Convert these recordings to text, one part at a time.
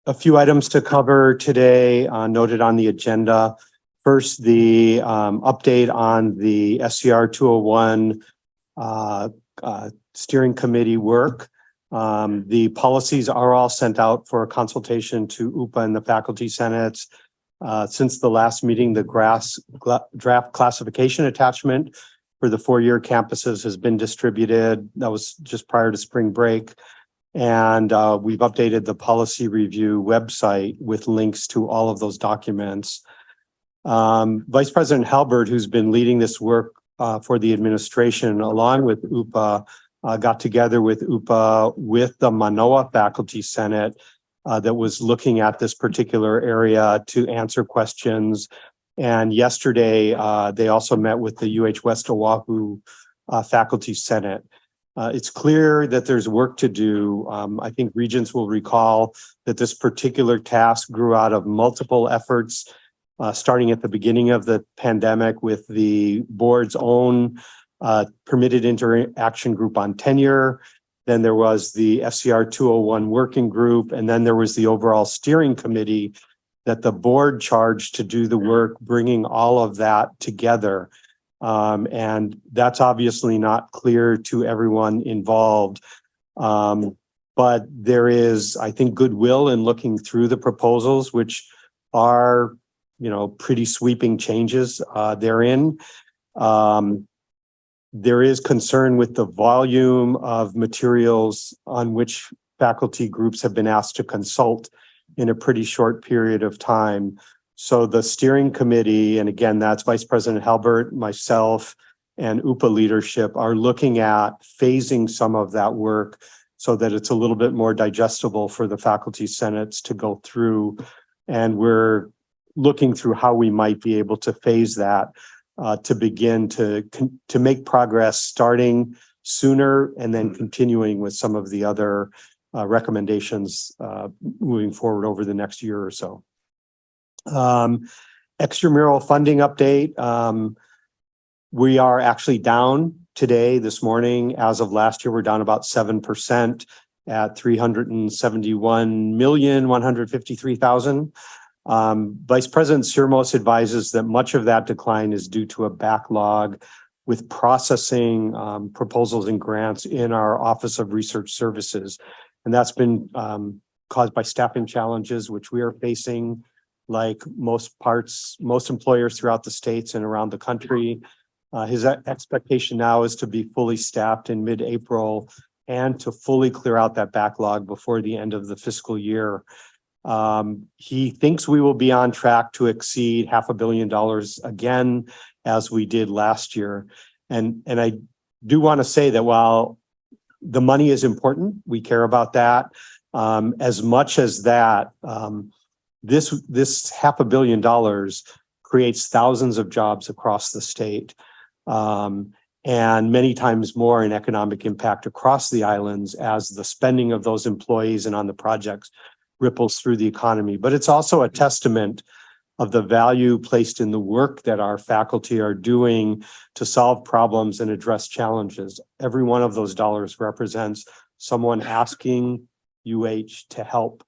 A few items to cover today, noted on the agenda. First, the update on the SCR 201 steering committee work. The policies are all sent out for consultation to UPA and the faculty senates. Since the last meeting, the draft classification attachment for the four-year campuses has been distributed. That was just prior to spring break. And we've updated the policy review website with links to all of those documents. Vice President Halbert, who's been leading this work for the administration, along with UPA, got together with UPA with the Mānoa Faculty Senate that was looking at this particular area to answer questions. And yesterday, they also met with the UH West Oahu Faculty Senate. It's clear that there's work to do. I think Regents will recall that this particular task grew out of multiple efforts, starting at the beginning of the pandemic with the board's own permitted interaction group on tenure. Then there was the SCR 201 working group, and then there was the overall steering committee that the board charged to do the work, bringing all of that together. And that's obviously not clear to everyone involved. But there is, I think, goodwill in looking through the proposals, which are, pretty sweeping changes therein. There is concern with the volume of materials on which faculty groups have been asked to consult in a pretty short period of time. So the steering committee, and again, that's Vice President Halbert, myself, and UPA leadership are looking at phasing some of that work so that it's a little bit more digestible for the faculty senates to go through. And we're looking through how we might be able to phase that to begin to make progress starting sooner and then continuing with some of the other recommendations moving forward over the next year or so. Extramural funding update. We are actually down today, this morning. As of last year, we're down about 7% at $371,153,000. Vice President Sirmos advises that much of that decline is due to a backlog with processing proposals and grants in our Office of Research Services. And that's been caused by staffing challenges, which we are facing like most employers throughout the states and around the country. His expectation now is to be fully staffed in mid-April and to fully clear out that backlog before the end of the fiscal year. He thinks we will be on track to exceed $500 million again, as we did last year. And I do want to say that while the money is important, we care about that. As much as that, this $500 million creates thousands of jobs across the state, and many times more in economic impact across the islands as the spending of those employees and on the projects ripples through the economy. But it's also a testament of the value placed in the work that our faculty are doing to solve problems and address challenges. Every one of those dollars represents someone asking UH to help.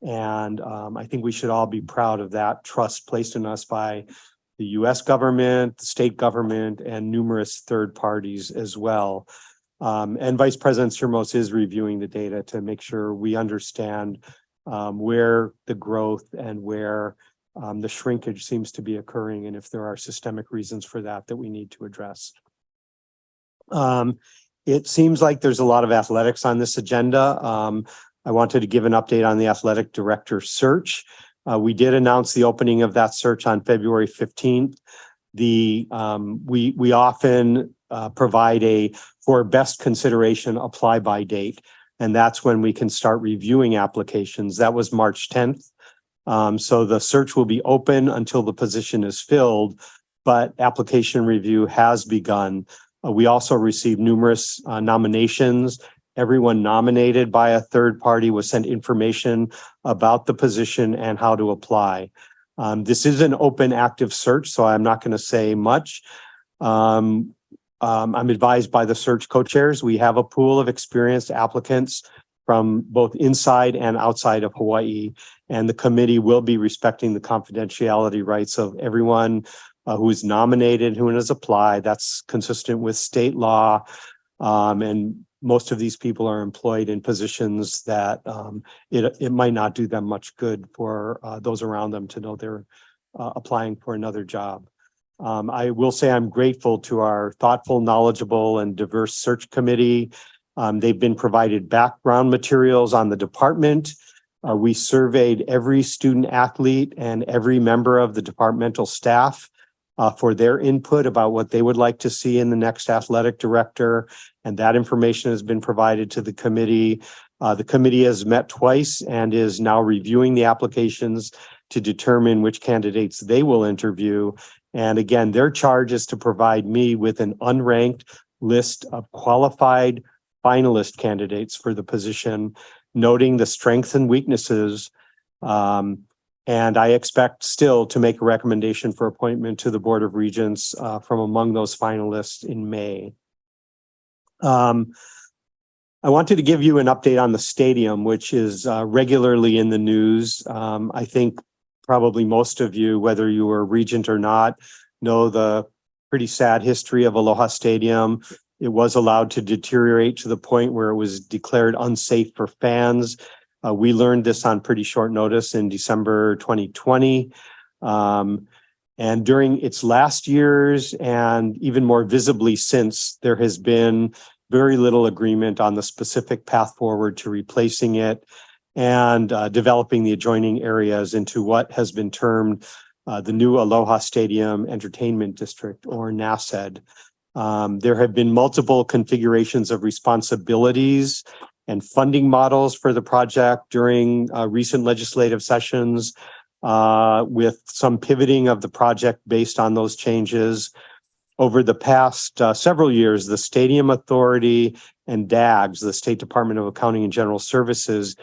And I think we should all be proud of that trust placed in us by the US government, the state government, and numerous third parties as well. And Vice President Sirmos is reviewing the data to make sure we understand where the growth and where the shrinkage seems to be occurring, and if there are systemic reasons for that we need to address. It seems like there's a lot of athletics on this agenda. I wanted to give an update on the athletic director search. We did announce the opening of that search on February 15th. We often provide for best consideration apply by date, and that's when we can start reviewing applications. That was March 10th. So the search will be open until the position is filled, but application review has begun. We also received numerous nominations. Everyone nominated by a third party was sent information about the position and how to apply. This is an open, active search, so I'm not going to say much. I'm advised by the search co-chairs. We have a pool of experienced applicants from both inside and outside of Hawaii. And the committee will be respecting the confidentiality rights of everyone who is nominated, who has applied. That's consistent with state law. And most of these people are employed in positions that it might not do them much good for those around them to know they're applying for another job. I will say I'm grateful to our thoughtful, knowledgeable, and diverse search committee. They've been provided background materials on the department. We surveyed every student athlete and every member of the departmental staff for their input about what they would like to see in the next athletic director. And that information has been provided to the committee. The committee has met twice and is now reviewing the applications to determine which candidates they will interview. And again, their charge is to provide me with an unranked list of qualified finalist candidates for the position, noting the strengths and weaknesses. And I expect still to make a recommendation for appointment to the Board of Regents from among those finalists in May. I wanted to give you an update on the stadium, which is regularly in the news. I think probably most of you, whether you were a regent or not, know the pretty sad history of Aloha Stadium. It was allowed to deteriorate to the point where it was declared unsafe for fans. We learned this on pretty short notice in December 2020. And during its last years, and even more visibly since, there has been very little agreement on the specific path forward to replacing it and developing the adjoining areas into what has been termed the new Aloha Stadium Entertainment District, or NASED. There have been multiple configurations of responsibilities and funding models for the project during recent legislative sessions, with some pivoting of the project based on those changes. Over the past several years, the Stadium Authority and DAGS, the State Department of Accounting and General Services,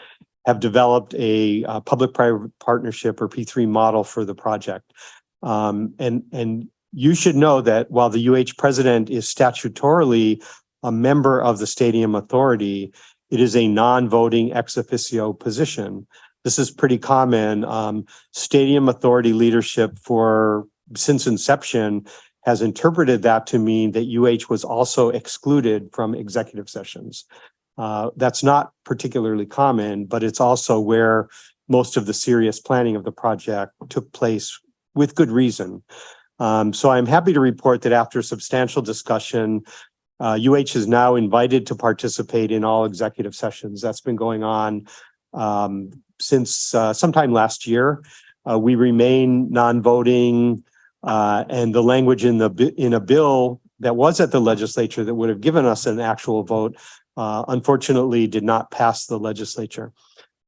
have developed a public-private partnership, or P3 model, for the project. And you should know that while the UH president is statutorily a member of the Stadium Authority, it is a non-voting ex officio position. This is pretty common. Stadium Authority leadership since inception has interpreted that to mean that UH was also excluded from executive sessions. That's not particularly common, but it's also where most of the serious planning of the project took place, with good reason. So I'm happy to report that after substantial discussion, UH is now invited to participate in all executive sessions. That's been going on since sometime last year. We remain non-voting, and the language in a bill that was at the legislature that would have given us an actual vote, unfortunately did not pass the legislature.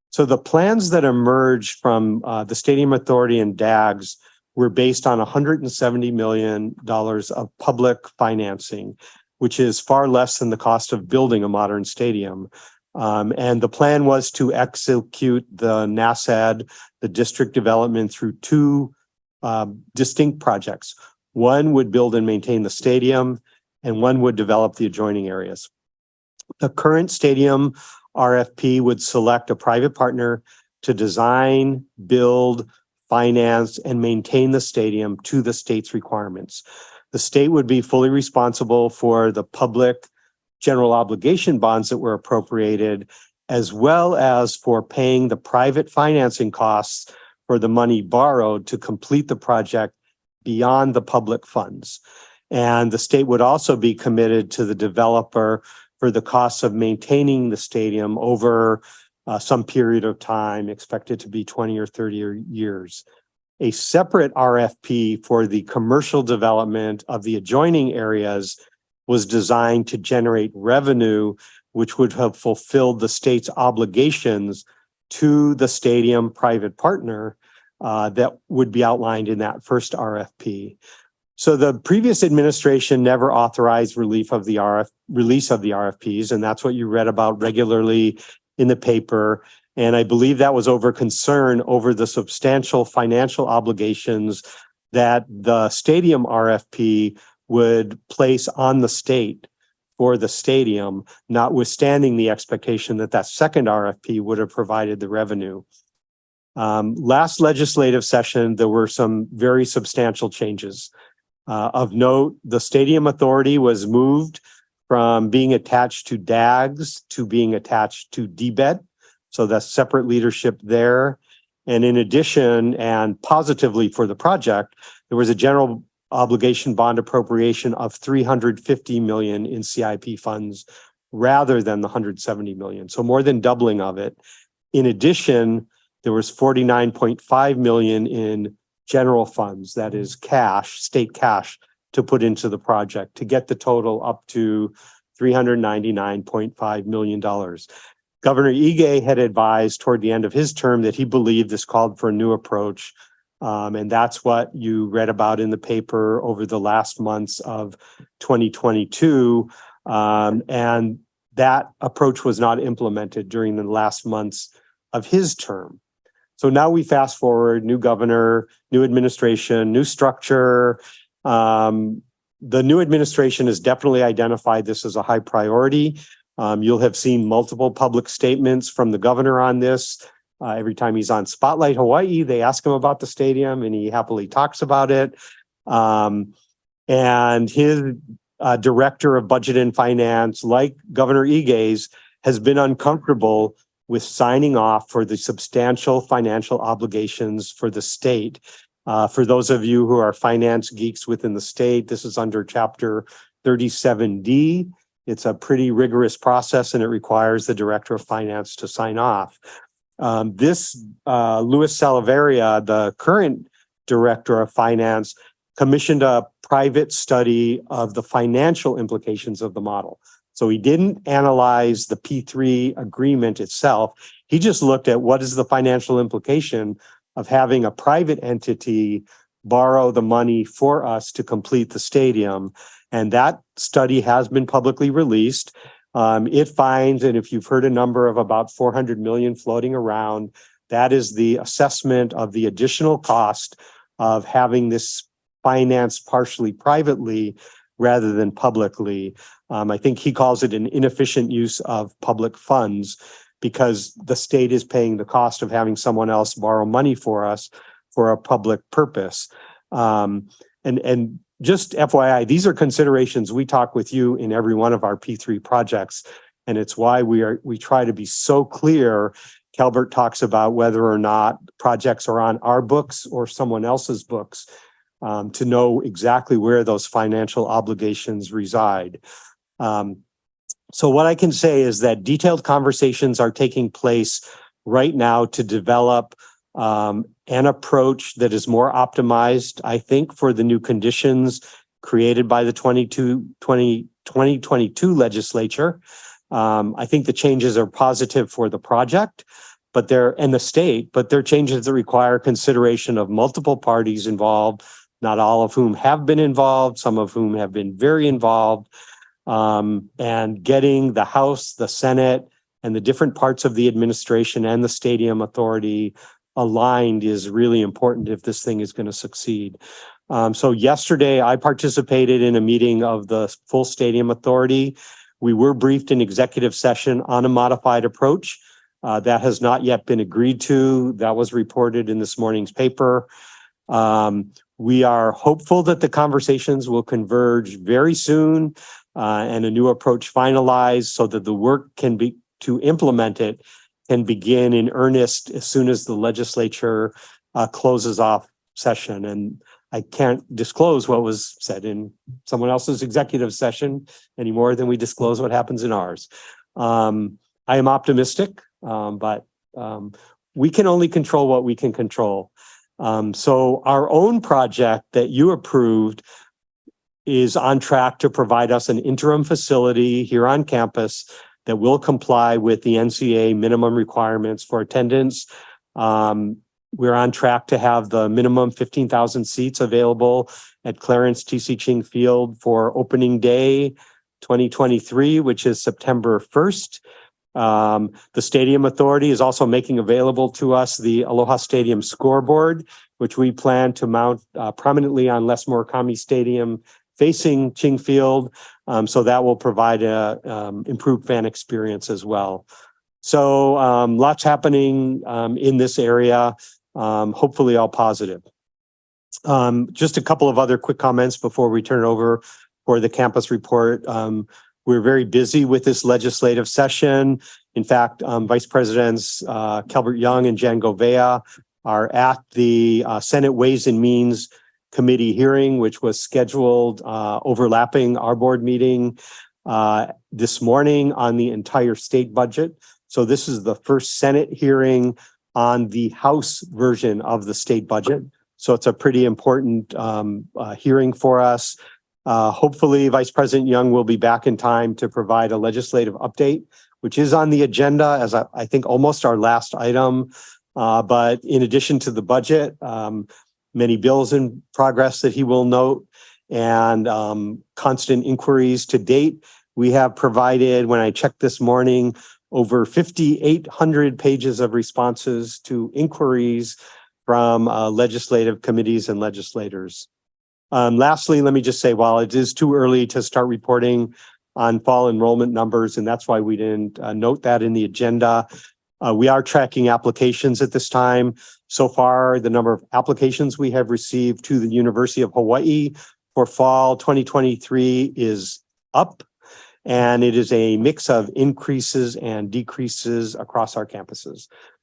So the plans that emerged from the Stadium Authority and DAGS were based on $170 million of public financing, which is far less than the cost of building a modern stadium. And the plan was to execute the NASAD, the district development, through two distinct projects. One would build and maintain the stadium, and one would develop the adjoining areas. The current stadium RFP would select a private partner to design, build, finance, and maintain the stadium to the state's requirements. The state would be fully responsible for the public general obligation bonds that were appropriated, as well as for paying the private financing costs for the money borrowed to complete the project beyond the public funds. And the state would also be committed to the developer for the costs of maintaining the stadium over some period of time, expected to be 20 or 30 years. A separate RFP for the commercial development of the adjoining areas was designed to generate revenue, which would have fulfilled the state's obligations to the stadium private partner that would be outlined in that first RFP. So the previous administration never authorized release of the RFPs, and that's what you read about regularly in the paper. And I believe that was over concern over the substantial financial obligations that the stadium RFP would place on the state for the stadium, notwithstanding the expectation that that second RFP would have provided the revenue. Last legislative session, there were some very substantial changes. Of note, the Stadium Authority was moved from being attached to DAGS to being attached to DBED. So that's separate leadership there. And in addition, and positively for the project, there was a general obligation bond appropriation of $350 million in CIP funds rather than the $170 million. So more than doubling of it. In addition, there was $49.5 million in general funds, that is cash, state cash, to put into the project to get the total up to $399.5 million. Governor Ige had advised toward the end of his term that he believed this called for a new approach. And that's what you read about in the paper over the last months of 2022. And that approach was not implemented during the last months of his term. So now we fast forward, new governor, new administration, new structure. The new administration has definitely identified this as a high priority. You'll have seen multiple public statements from the governor on this. Every time he's on Spotlight Hawaii, they ask him about the stadium and he happily talks about it. And his director of budget and finance, like Governor Ige's, has been uncomfortable with signing off for the substantial financial obligations for the state. For those of you who are finance geeks within the state, this is under Chapter 37D. It's a pretty rigorous process and it requires the director of finance to sign off. Louis Salaveria, the current director of finance, commissioned a private study of the financial implications of the model. So he didn't analyze the P3 agreement itself. He just looked at what is the financial implication of having a private entity borrow the money for us to complete the stadium. And that study has been publicly released. It finds, and if you've heard a number of about 400 million floating around, that is the assessment of the additional cost of having this financed partially privately rather than publicly. I think he calls it an inefficient use of public funds because the state is paying the cost of having someone else borrow money for us for a public purpose. And just FYI, these are considerations we talk with you in every one of our P3 projects. And it's why we try to be so clear. Calvert talks about whether or not projects are on our books or someone else's books to know exactly where those financial obligations reside. So what I can say is that detailed conversations are taking place right now to develop an approach that is more optimized, I think, for the new conditions created by the 2022 legislature. I think the changes are positive for the project, and the state, but they're changes that require consideration of multiple parties involved, not all of whom have been involved, some of whom have been very involved. And getting the House, the Senate, and the different parts of the administration and the Stadium Authority aligned is really important if this thing is going to succeed. So yesterday, I participated in a meeting of the full Stadium Authority. We were briefed in executive session on a modified approach. That has not yet been agreed to. That was reported in this morning's paper. We are hopeful that the conversations will converge very soon and a new approach finalized so that the work to implement it can begin in earnest as soon as the legislature closes off session. And I can't disclose what was said in someone else's executive session any more than we disclose what happens in ours. I am optimistic, but we can only control what we can control. So our own project that you approved is on track to provide us an interim facility here on campus that will comply with the NCAA minimum requirements for attendance. We're on track to have the minimum 15,000 seats available at Clarence T.C. Ching Field for opening day 2023, which is September 1st. The Stadium Authority is also making available to us the Aloha Stadium scoreboard, which we plan to mount prominently on Les Murakami Stadium facing Ching Field So that will provide a improved fan experience as well. So lots happening in this area, hopefully all positive. Just a couple of other quick comments before we turn it over for the campus report. We're very busy with this legislative session. In fact, Vice Presidents Calvert Young and Jan Govea are at the Senate Ways and Means Committee hearing, which was scheduled overlapping our board meeting this morning on the entire state budget. So this is the first Senate hearing on the House version of the state budget. So it's a pretty important hearing for us. Hopefully, Vice President Young will be back in time to provide a legislative update, which is on the agenda as I think almost our last item. But in addition to the budget, many bills in progress that he will note and constant inquiries to date. We have provided, when I checked this morning, over 5,800 pages of responses to inquiries from legislative committees and legislators. Lastly, let me just say, while it is too early to start reporting on fall enrollment numbers, and that's why we didn't note that in the agenda, we are tracking applications at this time. So far, the number of applications we have received to the University of Hawaii for fall 2023 is up, and it is a mix of increases and decreases across our campuses.